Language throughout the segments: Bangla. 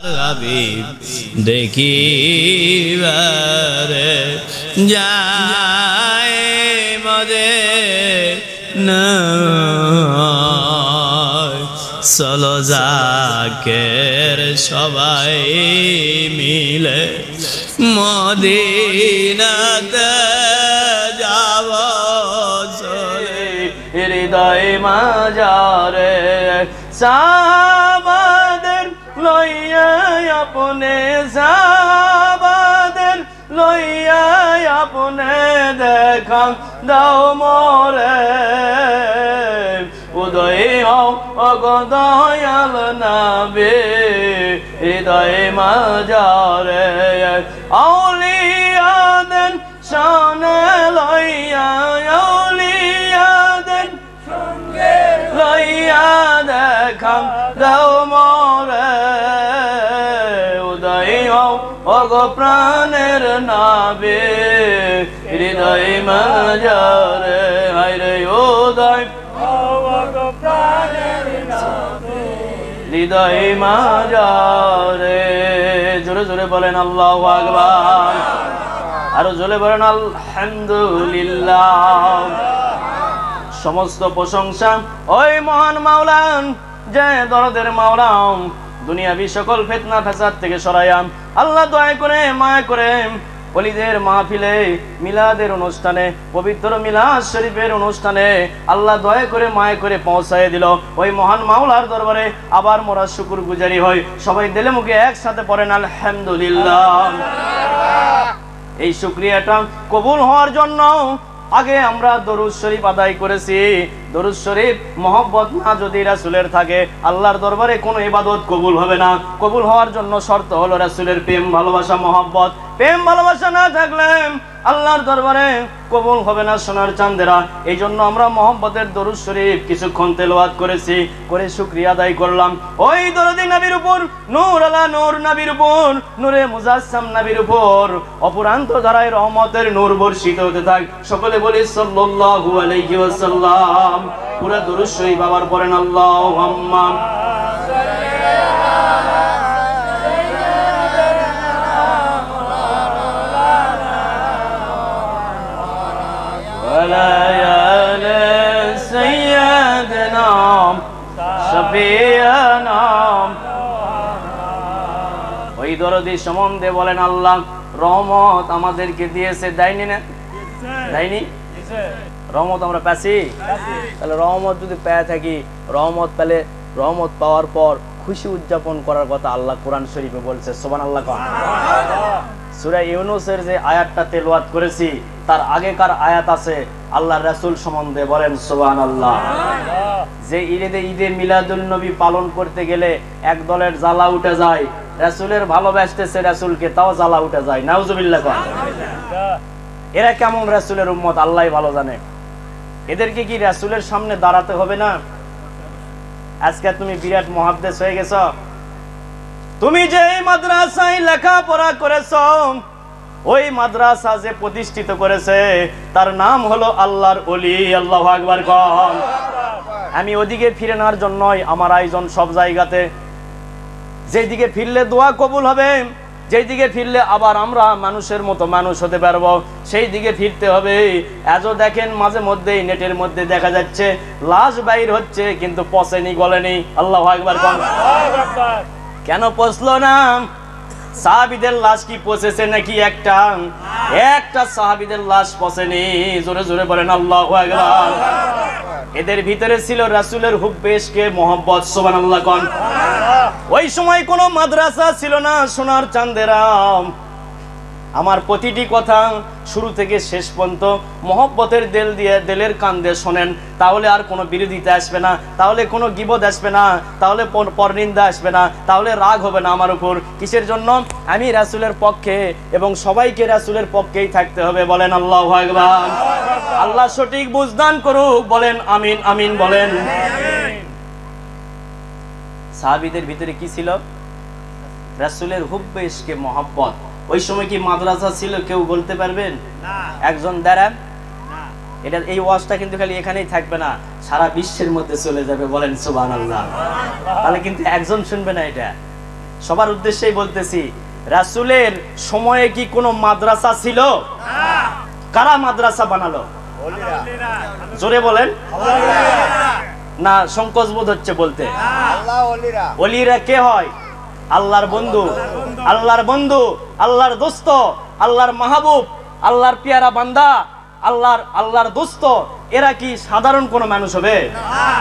হাবিব দেখিবারে যায় মদিনা চলো জাকের সবাই মিলে মদিনাতে যাব চলে হৃদয় মাজারে সাবাদের লইয়া আপনে সাবাদের লইয়া আপনে দেখা দাও মোরে উদয় হও অগদয়াল নবী হৃদয় মাজারে আউলিয়াদের শানে লইয়া আউলিয়াদের সঙ্গে লইয়া দেখা দাও মোরে উদয় হও অগ প্রাণের নবী হৃদয় মাজারে হায়রে উদয় হৃদয় মাজারে জোরে জোরে বলেন আল্লাহু আকবার আরো জোরে বলেন আলহামদুলিল্লাহ। সমস্ত প্রশংসা ওই মহান মাওলান যে দরদের মাওলাম দুনিয়াবি সকল ফিতনা ফাসাদ থেকে সরায়াম আল্লাহ দয়া করে মায়া করে ওলিদের মাহফিলে মিলাদের অনুষ্ঠানে পবিত্র মিলাদ শরীফের অনুষ্ঠানে আল্লাহ দয়া করে মায়া করে পৌঁছায় দিল ওই মহান মাওলার দরবারে আবার মোরা শুকর গুজারি হয় সবাই দিলে মুখে একসাথে পড়েন আলহামদুলিল্লাহ। এই শুকরিয়াটা কবুল হওয়ার জন্য আগে আমরা দরুদ শরীফ আদায় করেছি। দরুদ শরীফ মহব্বত না যদি রাসূলের থাকে আল্লাহর দরবারে কোনো ইবাদত কবুল হবে না। কবুল হওয়ার জন্য শর্ত হলো রাসূলের প্রেম ভালোবাসা মহব্বত। প্রেম ভালোবাসা না থাকলে আল্লাহর দরবারে কবুল হবে না সোনার চাঁদেরা। এই জন্য আমরা মহব্বতের দরুদ শরীফ কিছুক্ষণ তেলাওয়াত করেছি করে শুকরিয়া আদায় করলাম ওই দরদি নবীর উপর নূর আলা নূর নবীর উপর নূরে মুজাসসাম নবীর উপর অপুরান্ত ধারায় রহমতের নূর বর্ষিত হতে থাক। সকলে বলি সাল্লাল্লাহু আলাইহি ওয়াসাল্লাম। পুরো দরুদ শরীফ আবার পড়েন আল্লাহুম্মা ওই দরদি সম্বন্ধে বলেন আল্লাহ রহমত আমাদেরকে দিয়েছে দেয়নি না দেয়নি রহমত আমরা পেয়েছি তাহলে রহমত যদি পেয়ে থাকি রহমত পেলে রহমত পাওয়ার পর খুশি উদযাপন করার কথা আল্লাহ কোরআন শরীফে বলছে সুবহানাল্লাহ। সূরা ইউনূসের যে আয়াতটা তেলাওয়াত করেছি তার আগেকার আয়াত আছে আল্লাহ রাসূল সম্বন্ধে বলেন সুবহানাল্লাহ। যে ঈদে মিলাদুন নবী পালন করতে গেলে এক দলের জ্বালা উঠে যায় রাসূলের ভালোবাসতেছে রাসূলকে তাও জ্বালা উঠে যায় নাউজুবিল্লাহ। এরা কেমন রাসূলের উম্মত আল্লাহই ভালো জানে। এদেরকে কি রাসূলের সামনে দাঁড়াতে হবে না? আজকে তুমি বিরাট মুহাদ্দিস হয়ে গেছো। তুমি যে মাদ্রাসায় লেখাপড়া করেছো ওই মাদ্রাসা যে প্রতিষ্ঠিত করেছে তার নাম হলো আল্লাহর ওলি। আল্লাহু আকবার কন। আমি ওদিকে ফিরে নেওয়ার জন্যই আমার আয়োজন সব জায়গাতে। যেদিকে ফিরলে দোয়া কবুল হবে যেই দিকে ফিরলে আবার আমরা মানুষের মতো মানুষ হতে পারবো সেই দিকে ফিরতে হবে। আজও দেখেন মাঝে মধ্যেই নেটের মধ্যে দেখা যাচ্ছে লাশ বাইর হচ্ছে কিন্তু পচেনি গলেনি। আল্লাহু আকবার কন। কেন পচলো না? সাহাবীদের লাশ কি পচেছে নাকি? একটা সাহাবীদের লাশ পচেনি। জোরে জোরে বলেন আল্লাহু আকবার। এদের ভিতরে ছিল রাসূলের হুব্বে ইশকে মোহাব্বত সুবহানাল্লাহ কোন। ওই সময় কোনো মাদ্রাসা ছিল না সোনার চাঁদেরা। আমার প্রতিটি কথা শুরু থেকে শেষ পর্যন্ত মহব্বতের দিলের কান দিয়ে শোনেন তাহলে আর কোনো বিরোধিতা আসবে না, তাহলে কোনো গীবত আসবে না, তাহলে পরনিন্দা আসবে না, তাহলে রাগ হবে না আমার উপর। কিসের জন্য? আমি রাসূলের পক্ষে এবং সবাইকে রাসূলের পক্ষেই থাকতে হবে। বলেন আল্লাহু আকবার। আল্লাহ সঠিক বুঝদান করুক। বলেন আমিন আমিন বলেন। সাহাবীদের ভিতরে কি ছিল? রাসূলের হুব্বে ইশকে মোহাব্বত। ওই সময় কি মাদ্রাসা ছিল কেউ বলতে পারবেন? না। একজন দাঁড়ান। না। এটা এই ওয়াজটা কিন্তু খালি এখানেই থাকবে না, সারা বিশ্বের মধ্যে চলে যাবে। বলেন সুবহানাল্লাহ। তাহলে কিন্তু একজন শুনবে না, এটা সবার উদ্দেশ্যেই বলতেছি, রাসূলের সময়ে কি কোনো মাদ্রাসা ছিল? কারা মাদ্রাসা বানালো? জোরে বলেন। না সংকোচ বোধ হচ্ছে বলতে? ওলিরা কে হয়? আল্লাহর বন্ধু, আল্লাহর বন্ধু, আল্লাহর দোস্ত, আল্লাহর মাহবুব, আল্লাহর পেয়ারা বান্দা, আল্লাহর দোস্ত। এরা কি সাধারণ কোনো মানুষ হবে?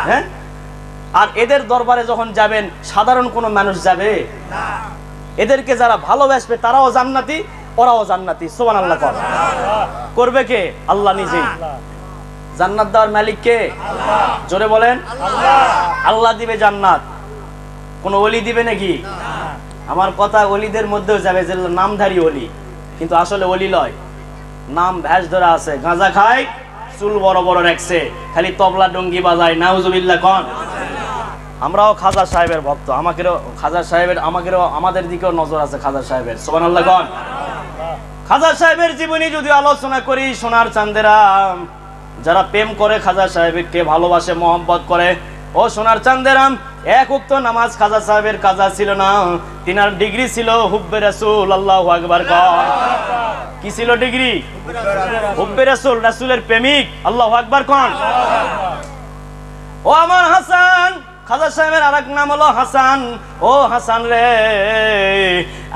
হ্যাঁ। আর এদের দরবারে যখন যাবেন সাধারণ কোনো মানুষ যাবে? এদেরকে যারা ভালোবাসবে তারাও জান্নাতি, ওরাও জান্নাতি। সুবহানাল্লাহ করবে কে? আল্লাহ নিজেই। জান্নাত দেওয়ার মালিক কে? জোরে বলেন। আল্লাহ দিবে জান্নাত। কোন ওলি দিবে নাকি? আমার কথা ওলিদের মধ্যেও যাবে যে নামধারী ওলি, কিন্তু আসলে ওলি লয়, নাম ভ্যাস ধরা আছে, গাঁজা খায়, চুল বড় বড় রাখছে, খালি তবলা ডঙ্গি বাজায়। নাউজুবিল্লাহ কোন? আমরাও খাজা সাহেবের ভক্ত, আমাদের দিকেও নজর আছে খাজা সাহেবের। সুবহানাল্লাহ কোন? খাজা সাহেবের জীবনী যদি আলোচনা করি, সোনার চাঁদেরা, যারা প্রেম করে খাজা সাহেবকে ভালোবাসে, মহব্বত করে, ও সোনার চাঁদেরাম, এক ওয়াক্ত নামাজ খাজা সাহেবের কাজা ছিল না। তিনার ডিগ্রি ছিল হুব্বে রাসূল। আল্লাহু আকবার কোন? কি ছিল ডিগ্রি? হুব্বে রাসূল, রাসূলের প্রেমিক। আল্লাহু আকবার কোন? ও আমার হাসান, খাজা সাহেবের আরেক নাম হলো হাসান। ও হাসান রে,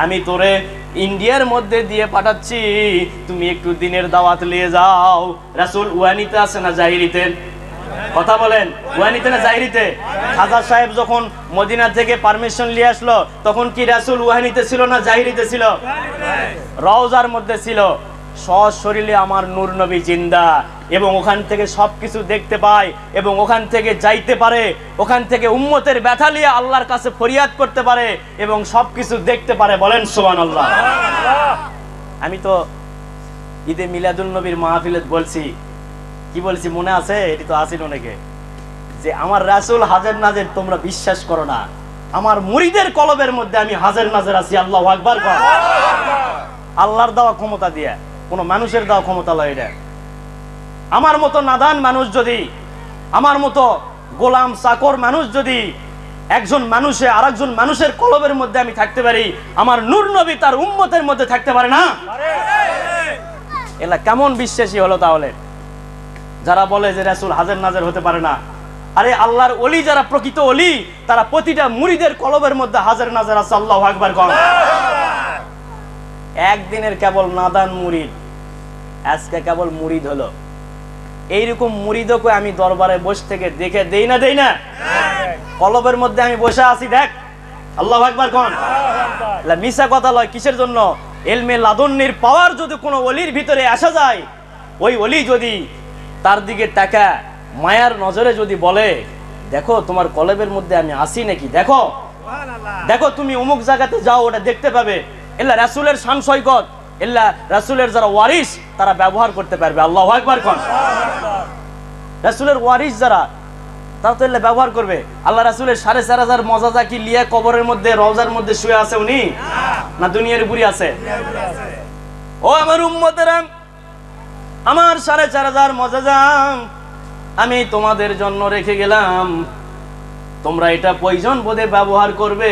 আমি তোরে ইন্ডিয়ার মধ্যে দিয়ে পাঠাচ্ছি, তুমি একটু দিনের দাওয়াত নিয়ে যাও। রাসূল ওয়ানিতে আছে না জাহিরিতে? কথা বলেন, ওয়ানিতে না জাহিরিতে? খাজা সাহেব যখন মদিনা থেকে পারমিশন নিয়ে আসলো, তখন কি রাসূল ওয়ানিতে ছিল না জাহিরিতে ছিল? রওজার মধ্যে ছিল। সশরীরে আমার নূর নবী জিন্দা, এবং ওখান থেকে সবকিছু দেখতে পায়, এবং ওখান থেকে যাইতে পারে, ওখান থেকে উম্মতের ব্যথা নিয়ে আল্লাহর কাছে ফরিয়াদ করতে পারে, এবং সবকিছু দেখতে পারে। বলেন সুবহানাল্লাহ। আমি তো ঈদে মিলাদুন নবীর মাহফিলে বলছি, কি বলছি মনে আছে? এটি তো আসিল অনেকে, যে আমার রাসূল হাজের নাজের তোমরা বিশ্বাস করো না, আমার মুরিদের কলবের মধ্যে আমি হাজের নাজের আছি। আল্লাহু আকবার কোন? আল্লাহর দেওয়া ক্ষমতা দিয়ে, কোন মানুষের দেওয়া ক্ষমতা লয় এটা। আমার মতো নাদান মানুষ যদি, আমার মতো গোলাম চাকর মানুষ যদি একজন মানুষে আরেকজন মানুষের কলবের মধ্যে আমি থাকতে পারি, আমার নূর নবী তার উম্মতের মধ্যে থাকতে পারে না? এলা কেমন বিশ্বাসী হলো তাহলে যারা বলে যে রাসূল হাজের নাজের হতে পারে না? আরে আল্লাহর ওলি যারা প্রকৃত ওলি, তারা প্রতিটা মুরিদের কলবের মধ্যে হাজের নাজের আছে। আল্লাহু আকবার কোন? একদিনের কেবল নাদান মুরিদ, আজকে কেবল মুরিদ হলো। এইরকম মুরিদকে আমি দরবারে বসে থেকে দেখে দেই না? কলবের মধ্যে আমি বসে আছি, দেখ। আল্লাহু আকবার কোন? মিছা কথা লয়। কিসের জন্য? ইলমে লাদুন্নির পাওয়ার যদি কোনো ওলির ভিতরে আসা যায়, ওই ওলি যদি তার দিকে তাকা মায়ার নজরে যদি বলে, দেখো তোমার কলবের মধ্যে আমি আসি নাকি, দেখো দেখো তুমি অমুক জায়গাতে যাও, ওটা দেখতে পাবে। এল্লা রাসূলের শান সৈকত, এল্লা রাসূলের যারা ওয়ারিস তারা ব্যবহার করতে পারবে। আল্লাহু আকবার কোন? রাসূলের ওয়ারিস যারা, তারা তো এল্লা ব্যবহার করবে। আল্লাহ রাসূলের ৪,৫০০ মজাজা কি লিয়া কবরের মধ্যে রওজার মধ্যে শুয়ে আছে উনি, না দুনিয়ার উপরে আছে? ও আমার উম্মতেরা, আমার ৪,৫০০ মজাজা আমি তোমাদের জন্য রেখে গেলাম, তোমরা এটা প্রয়োজন বোধে ব্যবহার করবে,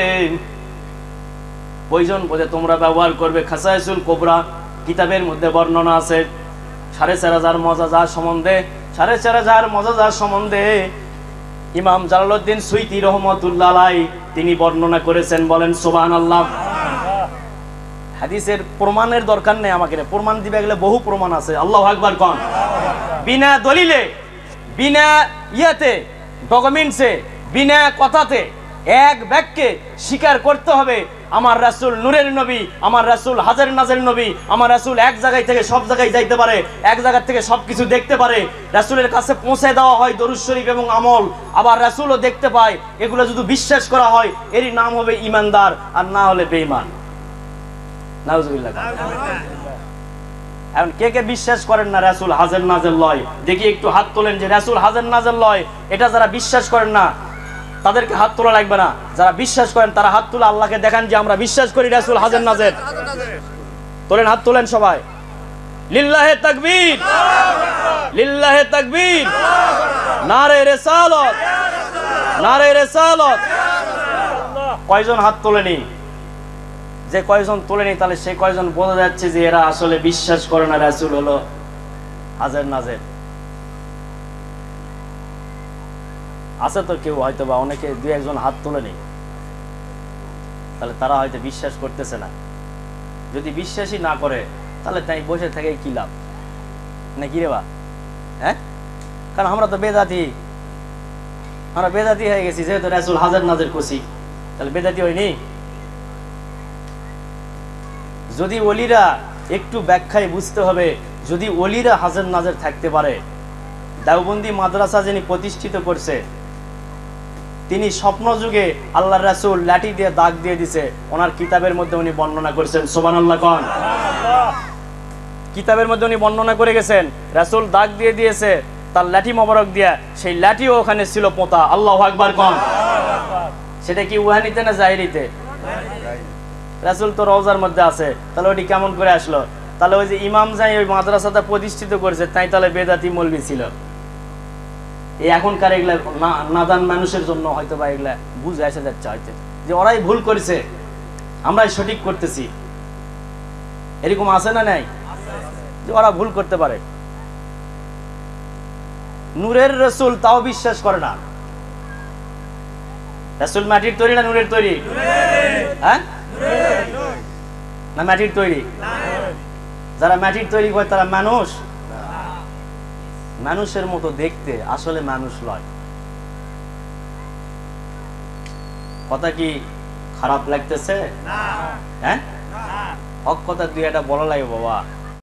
প্রয়োজন বোধে তোমরা ব্যবহার করবে। খাসাইসুল কোবরা কিতাবের মধ্যে বর্ণনা আছে ৪,৫০০ মজাজা সম্বন্ধে। ৪,৫০০ মজাজা সম্বন্ধে ইমাম জালালউদ্দিন সুয়ুতী রহমাতুল্লাহ আলাইহি তিনি বর্ণনা করেছেন। বলেন সুবহানাল্লাহ। হাদিসের প্রমাণের দরকার নেই, আমাকে প্রমাণ দিবে গেলে বহু প্রমাণ আছে। আল্লাহু আকবার কোন? বিনা দলিলে, বিনা ইয়াতে, ডকুমেন্টসে, বিনা কথাতে এক বাক্যে স্বীকার করতে হবে আমার রাসূল নূরের নবী, আমার রাসূল হাজের নাজের নবী, আমার রাসূল এক জায়গায় থেকে সব জায়গায় যাইতে পারে, এক জায়গা থেকে সবকিছু দেখতে পারে, রাসূলের কাছে পৌঁছে দেওয়া হয় দরুদ শরীফ এবং আমল, আবার রাসূলও দেখতে পায়। এগুলো যদি বিশ্বাস করা হয়, এরই নাম হবে ঈমানদার, আর না হলে বেঈমান। নাউজুবিল্লাহ। এখন কে কে বিশ্বাস করেন না রাসূল হাজের নাজের লয়? দেখি একটু হাত তোলেন যে রাসূল হাজের নাজের লয়। এটা যারা বিশ্বাস করেন না তাদেরকে হাত তোলা লাগবে না, যারা বিশ্বাস করেন তারা হাত তুলে আল্লাহকে দেখান যে আমরা বিশ্বাস করি রাসূল হাজের নাজের। তোলেন, হাত তোলেন সবাই। লিল্লাহে তাকবীর, লিল্লাহে তাকবীর, নারে রিসালাত, নারে রিসালাত। কয়জন হাত তোলেনি? যে কয়জন তোলেনি তাহলে সে কয়জন বোঝা যাচ্ছে যে এরা আসলে বিশ্বাস করে না রাসূল হলো হাজের নাজের। আছে তো কেউ হয়তো বা অনেকে দুই একজন হাত তোলেনি, তাহলে তারা হয়তো বিশ্বাস করতেছে না। যদি বিশ্বাসই না করে তাহলে তাই বসে থেকে কি লাভ নাকি রে বা? হ্যাঁ, কারণ আমরা তো বেদাতি, আমরা বেদাতি হয়ে গেছি, যেহেতু রাসূল হাজার নাজের কষি, তাহলে বেদাতি হয়নি। যদি ওলিরা একটু ব্যাখ্যায় বুঝতে হবে, যদি ওলিরা হাজার নাজের থাকতে পারে, দেওবন্দি মাদ্রাসা যিনি প্রতিষ্ঠিত করছে তিনি স্বপ্ন যুগে আল্লাহর রাসূল লাঠি দিয়ে দাগ দিয়ে দিছে, ওনার কিতাবের মধ্যে উনি বর্ণনা করেছেন। সুবহানাল্লাহ কোন কিতাবের মধ্যে উনি বর্ণনা করে গেছেন, রাসূল দাগ দিয়ে দিয়েছে তার লাঠি মোবারক দিয়া, সেই লাঠিও ওখানে ছিল পোঁতা। আল্লাহু আকবার কোন। সেটা কি ওয়াহানিতে না জাহিরিতে? রাসূল তো রওজার মধ্যে আছে, তাহলে ওটি কেমন করে আসলো? তাহলে ওই যে ইমাম যাই ওই মাদ্রাসাটা প্রতিষ্ঠিত করেছে, তাই তাহলে বেদাতি মৌলবি ছিল। এই এখনকার এগুলা নাদান মানুষের জন্য হয়তো বা এগুলা বুঝে এসে যাচ্ছে হয়তো যে ওরাই ভুল করেছে, আমরাই সঠিক করতেছি। এরকম আছে না নাই যে ওরা ভুল করতে পারে? নূরের রাসূল তাও বিশ্বাস করে না। রাসূল মাটির তৈরি না নূরের তৈরি? হ্যাঁ, না মাটির তৈরি? যারা মাটির তৈরি করে তারা মানুষ, মানুষের মতো দেখতে, আসলে মানুষ নয়। কথা কি খারাপ লাগতেছে? হ্যাঁ, হক কথা দুই একটা বলা লাগে বাবা।